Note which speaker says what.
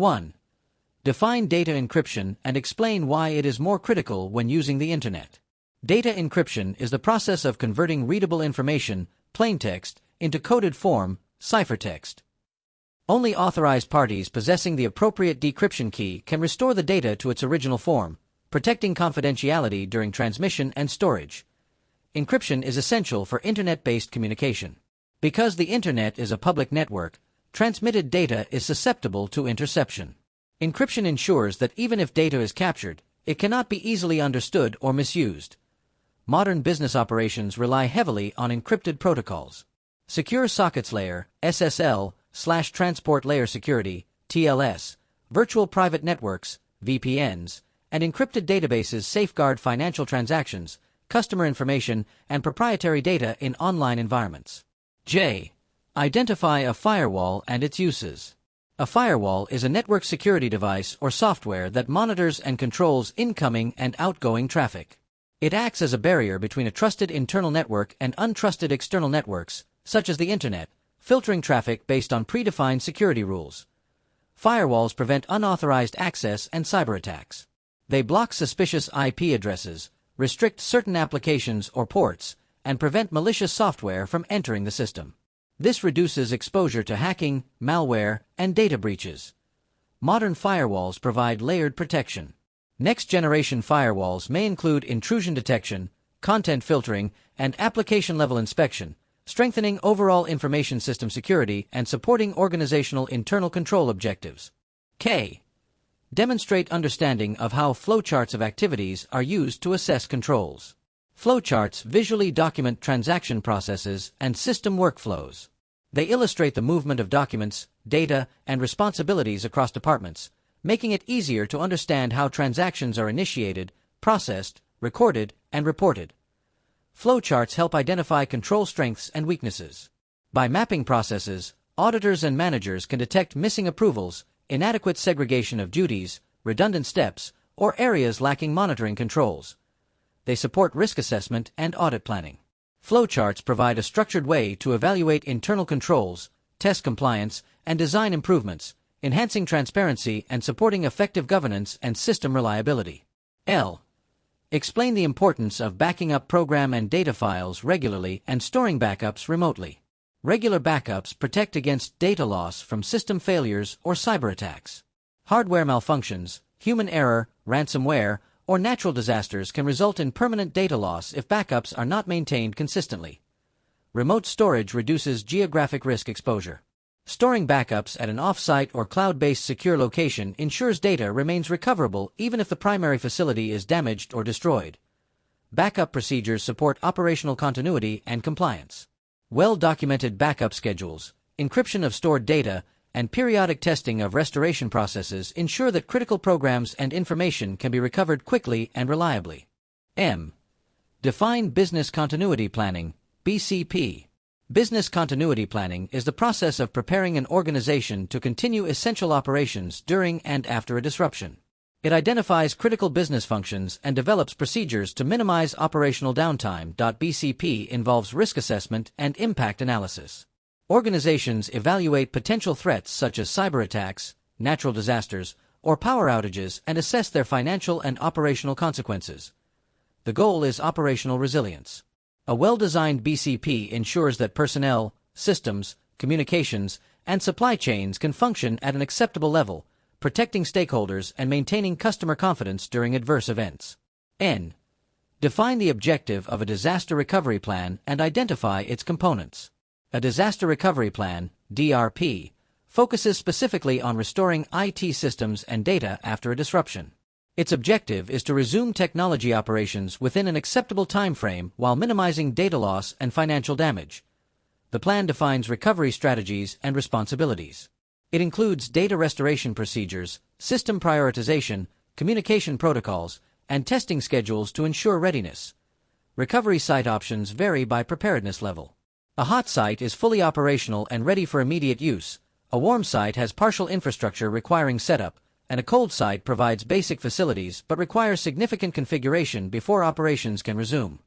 Speaker 1: 1. Define data encryption and explain why it is more critical when using the Internet. Data encryption is the process of converting readable information, plain text, into coded form, ciphertext. Only authorized parties possessing the appropriate decryption key can restore the data to its original form, protecting confidentiality during transmission and storage. Encryption is essential for Internet-based communication. Because the Internet is a public network, transmitted data is susceptible to interception. Encryption ensures that even if data is captured, it cannot be easily understood or misused. Modern business operations rely heavily on encrypted protocols. Secure Sockets Layer, SSL/Transport Layer Security, TLS, virtual private networks, VPNs, and encrypted databases safeguard financial transactions, customer information, and proprietary data in online environments. J. Identify a firewall and its uses. A firewall is a network security device or software that monitors and controls incoming and outgoing traffic. It acts as a barrier between a trusted internal network and untrusted external networks, such as the Internet, filtering traffic based on predefined security rules. Firewalls prevent unauthorized access and cyberattacks. They block suspicious IP addresses, restrict certain applications or ports, and prevent malicious software from entering the system. This reduces exposure to hacking, malware, and data breaches. Modern firewalls provide layered protection. Next-generation firewalls may include intrusion detection, content filtering, and application-level inspection, strengthening overall information system security and supporting organizational internal control objectives. K. Demonstrate understanding of how flowcharts of activities are used to assess controls. Flowcharts visually document transaction processes and system workflows. They illustrate the movement of documents, data, and responsibilities across departments, making it easier to understand how transactions are initiated, processed, recorded, and reported. Flowcharts help identify control strengths and weaknesses. By mapping processes, auditors and managers can detect missing approvals, inadequate segregation of duties, redundant steps, or areas lacking monitoring controls. They support risk assessment and audit planning. Flowcharts provide a structured way to evaluate internal controls, test compliance, and design improvements, enhancing transparency and supporting effective governance and system reliability. L. Explain the importance of backing up program and data files regularly and storing backups remotely. Regular backups protect against data loss from system failures or cyber attacks. Hardware malfunctions, human error, ransomware, or natural disasters can result in permanent data loss if backups are not maintained consistently. Remote storage reduces geographic risk exposure. Storing backups at an off-site or cloud-based secure location ensures data remains recoverable even if the primary facility is damaged or destroyed. Backup procedures support operational continuity and compliance. Well-documented backup schedules, encryption of stored data, and periodic testing of restoration processes ensure that critical programs and information can be recovered quickly and reliably. M. Define business continuity planning, BCP. Business continuity planning is the process of preparing an organization to continue essential operations during and after a disruption. It identifies critical business functions and develops procedures to minimize operational downtime. BCP involves risk assessment and impact analysis. Organizations evaluate potential threats such as cyber attacks, natural disasters, or power outages and assess their financial and operational consequences. The goal is operational resilience. A well-designed BCP ensures that personnel, systems, communications, and supply chains can function at an acceptable level, protecting stakeholders and maintaining customer confidence during adverse events. N. Define the objective of a disaster recovery plan and identify its components. A disaster recovery plan, DRP, focuses specifically on restoring IT systems and data after a disruption. Its objective is to resume technology operations within an acceptable time frame while minimizing data loss and financial damage. The plan defines recovery strategies and responsibilities. It includes data restoration procedures, system prioritization, communication protocols, and testing schedules to ensure readiness. Recovery site options vary by preparedness level. A hot site is fully operational and ready for immediate use. A warm site has partial infrastructure requiring setup, and a cold site provides basic facilities but requires significant configuration before operations can resume.